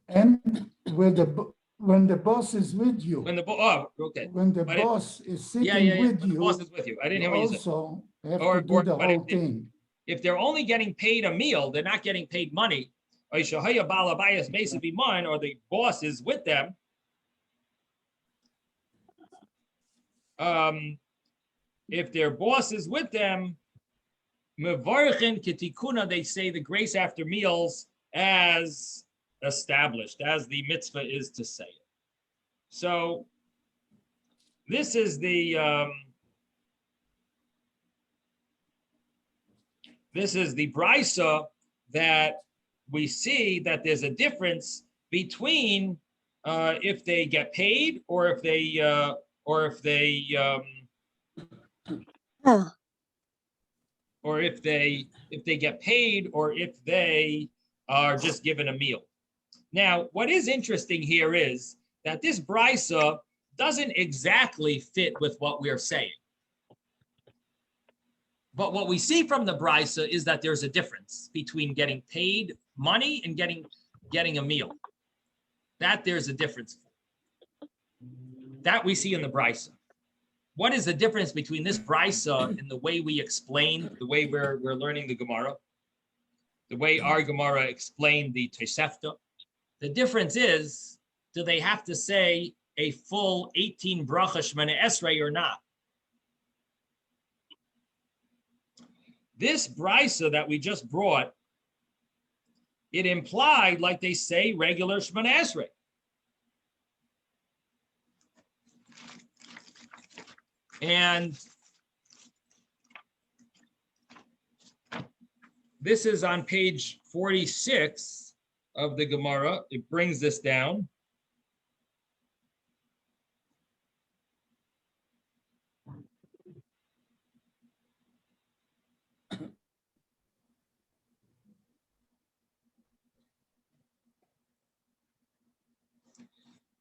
And when the boss is with you. Okay. When the boss is sitting with you. The boss is with you. I didn't hear what you said. Also have to do the whole thing. If they're only getting paid a meal, they're not getting paid money. Or the boss is with them. If their boss is with them, mevarchin kitikuna, they say the grace after meals as established, as the mitzvah is to say it. So this is the brisa that we see that there's a difference between if they get paid or if they get paid or if they are just given a meal. Now, what is interesting here is that this brisa doesn't exactly fit with what we're saying. But what we see from the brisa is that there's a difference between getting paid money and getting a meal. That there's a difference. That we see in the brisa. What is the difference between this brisa and the way we explain, the way we're learning the Gemara, the way our Gemara explained the Tosefta? The difference is, do they have to say a full 18 bracha Shemona Esrei or not? This brisa that we just brought, it implied like they say regular Shemona Esrei. And this is on page 46 of the Gemara. It brings this down.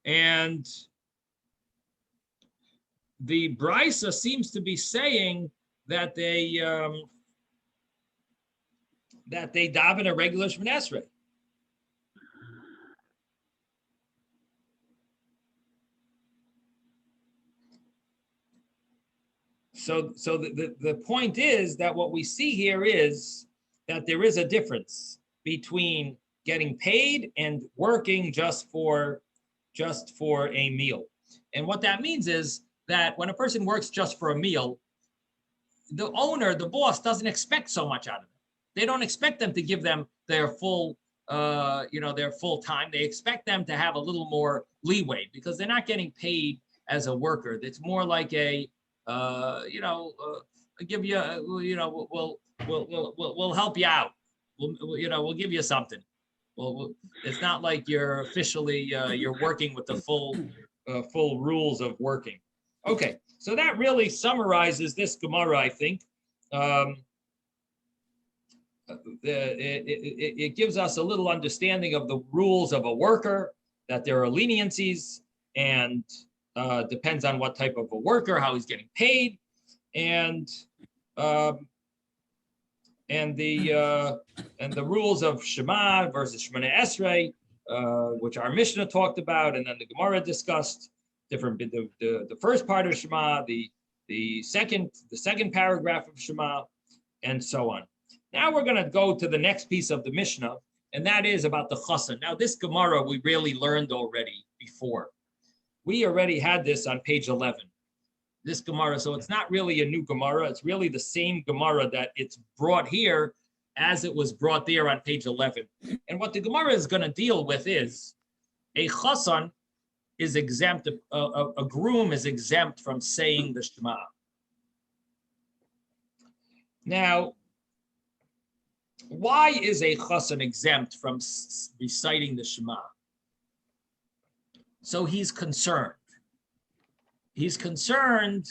And the brisa seems to be saying that they daven a regular Shemona Esrei. So the point is that what we see here is that there is a difference between getting paid and working just for just for a meal. And what that means is that when a person works just for a meal, the owner, the boss, doesn't expect so much out of them. They don't expect them to give them their full, their full time. They expect them to have a little more leeway because they're not getting paid as a worker. It's more like a, give you, we'll help you out. We'll give you something. Well, it's not like you're officially you're working with the full rules of working. Okay, so that really summarizes this Gemara, I think. It gives us a little understanding of the rules of a worker, that there are leniencies, and depends on what type of a worker, how he's getting paid, and the rules of Shema versus Shemona Esrei, which our Mishnah talked about, and then the Gemara discussed different the first part of Shema, the second paragraph of Shema, and so on. Now we're going to go to the next piece of the Mishnah, and that is about the chassan. Now this Gemara we really learned already before. We already had this on page 11. This Gemara, so it's not really a new Gemara. It's really the same Gemara that it's brought here as it was brought there on page 11. And what the Gemara is going to deal with is a chassan is exempt, a groom is exempt from saying the Shema. Now, why is a chassan exempt from reciting the Shema? So he's concerned. He's concerned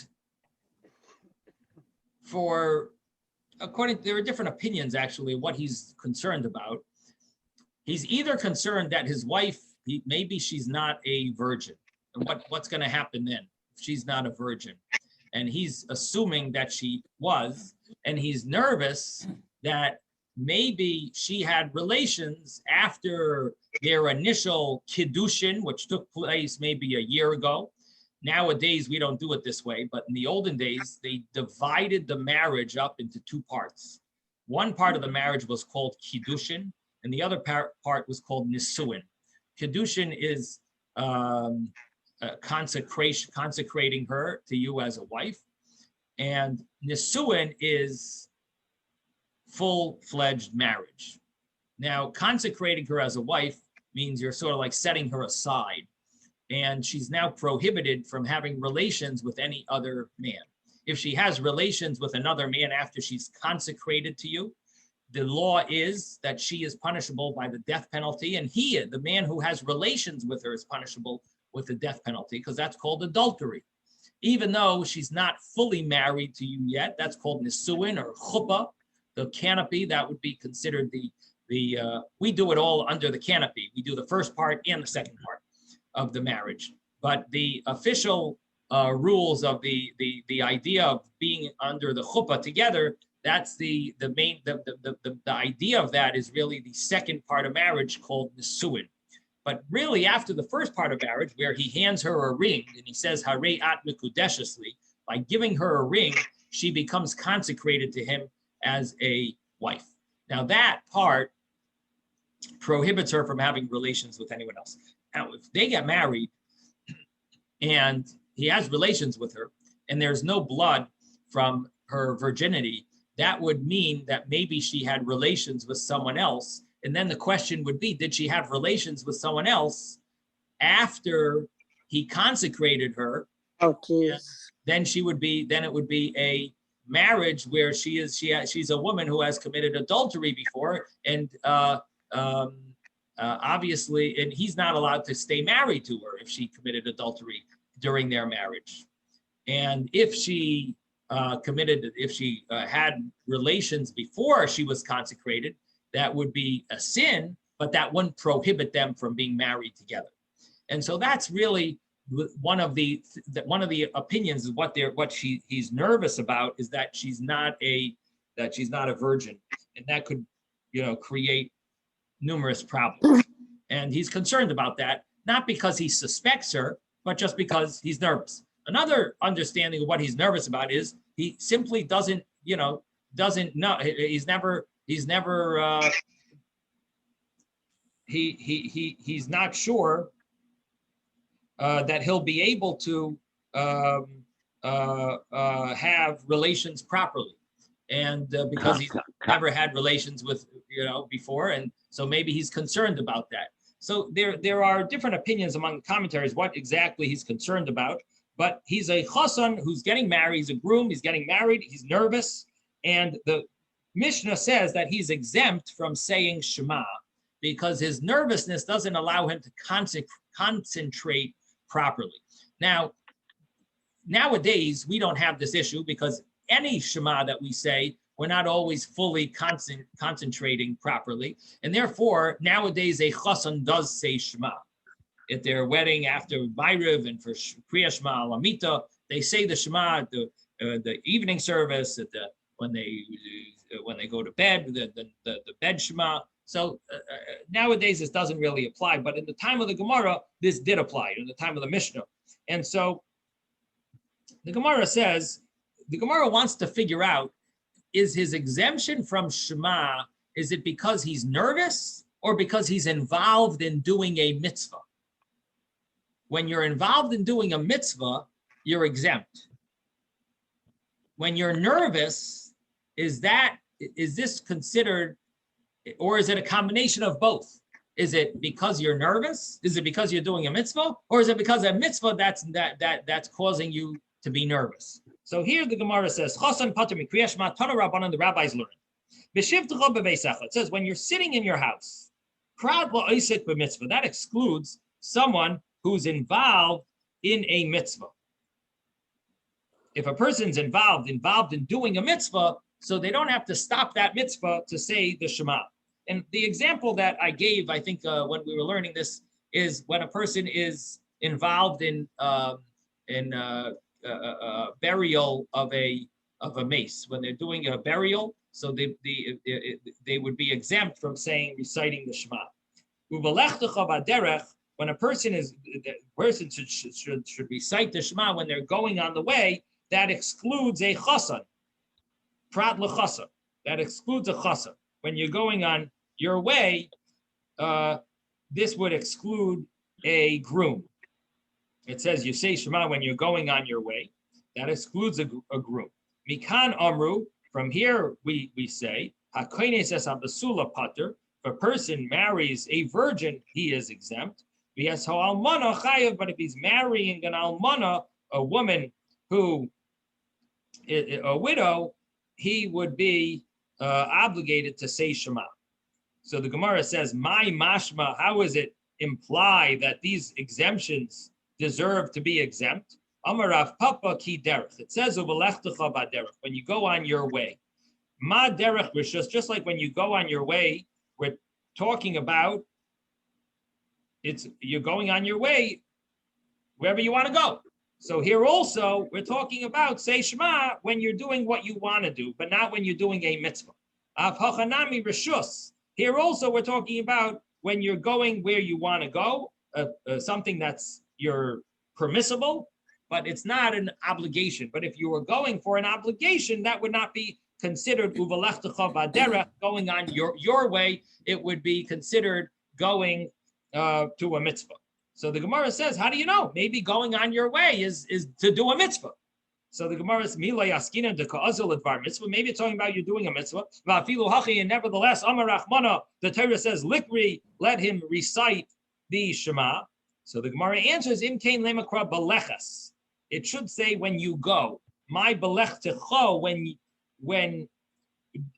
for, there are different opinions actually, what he's concerned about. He's either concerned that his wife, maybe she's not a virgin. And what's going to happen then if she's not a virgin? And he's assuming that she was, and he's nervous that maybe she had relations after their initial kiddushin, which took place maybe a year ago. Nowadays, we don't do it this way, but in the olden days, they divided the marriage up into two parts. One part of the marriage was called kiddushin, and the other part was called nisuin. Kiddushin is consecrating her to you as a wife, and nisuin is full-fledged marriage. Now, consecrating her as a wife means you're sort of like setting her aside, and she's now prohibited from having relations with any other man. If she has relations with another man after she's consecrated to you, the law is that she is punishable by the death penalty, and he, the man who has relations with her, is punishable with the death penalty because that's called adultery. Even though she's not fully married to you yet, that's called nisuin or chuppah, the canopy. That would be considered we do it all under the canopy. We do the first part and the second part of the marriage. But the official rules of the idea of being under the chuppah together, that's the idea of that is really the second part of marriage called nisuin. But really, after the first part of marriage, where he hands her a ring and he says harei at mikudeshesli, by giving her a ring, she becomes consecrated to him as a wife. Now that part prohibits her from having relations with anyone else. Now, if they get married and he has relations with her and there's no blood from her virginity, that would mean that maybe she had relations with someone else. And then the question would be, did she have relations with someone else after he consecrated her? Oh, geez. Then it would be a marriage where she's a woman who has committed adultery before, and obviously, and he's not allowed to stay married to her if she committed adultery during their marriage. And if she had relations before she was consecrated, that would be a sin, but that wouldn't prohibit them from being married together. And so that's really one of the opinions is what he's nervous about is that she's not a virgin, and that could create numerous problems. And he's concerned about that, not because he suspects her, but just because he's nervous. Another understanding of what he's nervous about is he simply doesn't know. He's not sure that he'll be able to have relations properly. And because he's never had relations with, before. And so maybe he's concerned about that. So there are different opinions among commentaries what exactly he's concerned about. But he's a chassan who's getting married. He's a groom. He's getting married. He's nervous. And the Mishnah says that he's exempt from saying Shema because his nervousness doesn't allow him to concentrate properly. Now, nowadays, we don't have this issue because any Shema that we say, we're not always fully concentrating properly. And therefore, nowadays, a chassan does say Shema. At their wedding after Ma'ariv and for Kriya Shema Alamita, they say the Shema at the evening service, when they go to bed, the bed Shema. So nowadays, this doesn't really apply. But in the time of the Gemara, this did apply, in the time of the Mishnah. And so the Gemara says, the Gemara wants to figure out, is his exemption from Shema, is it because he's nervous or because he's involved in doing a mitzvah? When you're involved in doing a mitzvah, you're exempt. When you're nervous, is this considered, or is it a combination of both? Is it because you're nervous? Is it because you're doing a mitzvah? Or is it because a mitzvah that's causing you to be nervous? So here the Gemara says, Chasan pater mikriya shema tana rabbanan, the rabbis learned. It says when you're sitting in your house, that excludes someone who's involved in a mitzvah. If a person's involved in doing a mitzvah, so they don't have to stop that mitzvah to say the Shema. And the example that I gave, I think when we were learning this, is when a person is involved in burial of a mace. When they're doing a burial, so they would be exempt from reciting the Shema. When a person should recite the Shema when they're going on the way, that excludes a chassan. Prat l'chassan. That excludes a chassan. When you're going on your way, this would exclude a groom. It says you say Shema when you're going on your way. That excludes a groom. Mikan amru, from here we say, hakoines es abasula pater, if a person marries a virgin, he is exempt. Yes, almana chayav, but if he's marrying an almana, a woman who is a widow, he would be obligated to say Shema. So the Gemara says, my mashma, how is it imply that these exemptions deserve to be exempt? Amarav papa ki derech. It says uvelechtecha baderech, when you go on your way. Ma derech rishus, just like when you go on your way, we're talking about you're going on your way wherever you want to go. So here also, we're talking about say Shema when you're doing what you want to do, but not when you're doing a mitzvah. Av hachanami rishus. Here also, we're talking about when you're going where you want to go, something that's you're permissible, but it's not an obligation. But if you were going for an obligation, that would not be considered uvelechtecha baderech, going on your way. It would be considered going to a mitzvah. So the Gemara says, how do you know? Maybe going on your way is to do a mitzvah. So the Gemara says, Mila yaskina de ka'azil advar mitzvah. Maybe it's talking about you doing a mitzvah. Va'afilu hachi, and nevertheless, Amar Rachmana, the Torah says, Likri, let him recite the Shema. So the Gemara answers, Im kain lemakra belechas. It should say when you go. My belech techo, when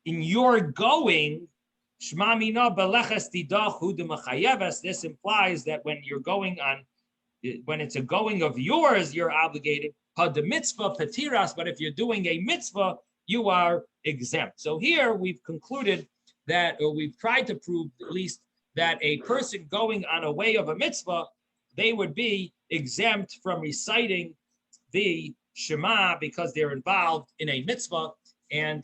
in your going, Shema mina belechas tidach hu d'machayeves. This implies that when you're going on, when it's a going of yours, you're obligated. The mitzvah patiras, but if you're doing a mitzvah, you are exempt. So here we've concluded that, or we've tried to prove at least, that a person going on a way of a mitzvah, they would be exempt from reciting the Shema because they're involved in a mitzvah. And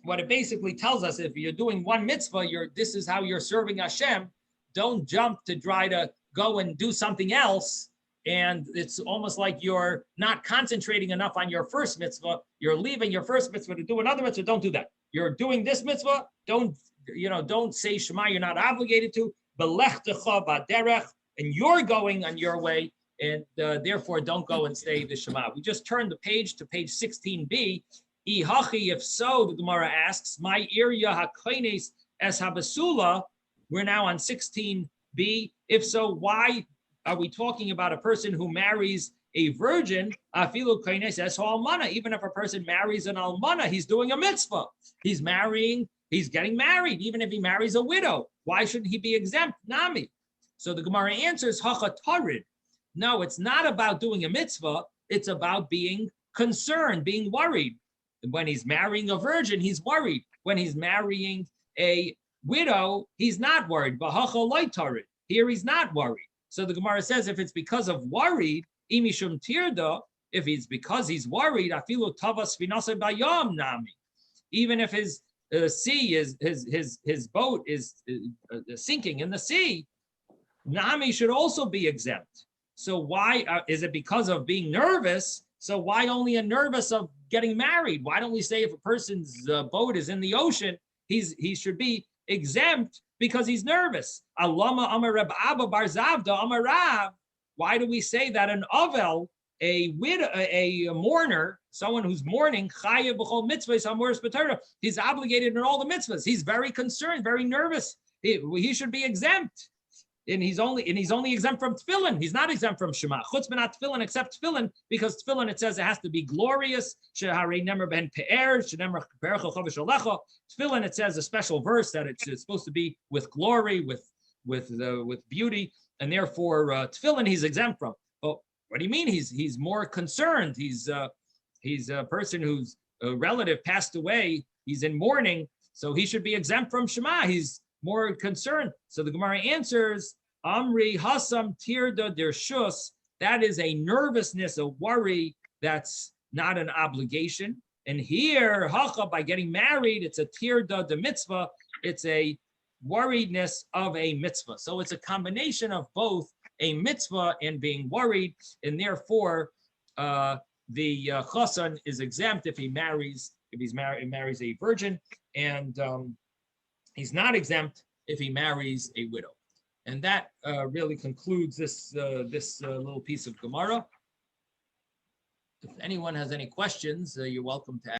what it basically tells us, if you're doing one mitzvah, this is how you're serving Hashem. Don't jump to try to go and do something else. And it's almost like you're not concentrating enough on your first mitzvah. You're leaving your first mitzvah to do another mitzvah. Don't do that. You're doing this mitzvah. Don't say Shema. You're not obligated to. Belechtecha baderech. and you're going on your way, and therefore don't go and stay the Shema. We just turned the page to page 16b. If so, the Gemara asks, my area hakoines es habasula. We're now on 16b. If so, why are we talking about a person who marries a virgin? Afilu koines es almana. Even if a person marries an almana, he's doing a mitzvah. He's getting married. Even if he marries a widow, why shouldn't he be exempt? Nami. So the Gemara answers, hacha tarid. No, it's not about doing a mitzvah. It's about being concerned, being worried. When he's marrying a virgin, he's worried. When he's marrying a widow, he's not worried. Here he's not worried. So the Gemara says if it's because of worried, imishum tirda, if it's because he's worried, afilu tavas finase bayam nami. Even if his his boat is sinking in the sea, nami should also be exempt. So why is it because of being nervous? So why only a nervous of getting married? Why don't we say if a person's boat is in the ocean, he should be exempt because he's nervous? Alama amar Reb Abba bar Zavda amar Rav. Why do we say that an avel, a widow, a mourner, someone who's mourning, chayav b'chol mitzvahs hamoris b'torah, he's obligated in all the mitzvahs. He's very concerned, very nervous. He should be exempt. And he's only exempt from tefillin. He's not exempt from Shema. Chutz benat tefillin, except tefillin, because tefillin, it says it has to be glorious. Sheharei nemer ben pe'er, shenemer berecha chovish alecha. Tefillin, it says a special verse that it's supposed to be with glory, with beauty, and therefore tefillin he's exempt from. Oh, what do you mean? He's more concerned. He's a person whose relative passed away. He's in mourning, so he should be exempt from Shema. He's more concerned. So the Gemara answers, Amri Hasam Tirda Dershus, that is a nervousness, a worry that's not an obligation. And here, Hacha, by getting married, it's a Tirda de mitzvah, it's a worriedness of a mitzvah. So it's a combination of both a mitzvah and being worried, and therefore the Chasan is exempt if he marries a virgin, and he's not exempt if he marries a widow. And that really concludes this little piece of Gemara. If anyone has any questions, you're welcome to ask.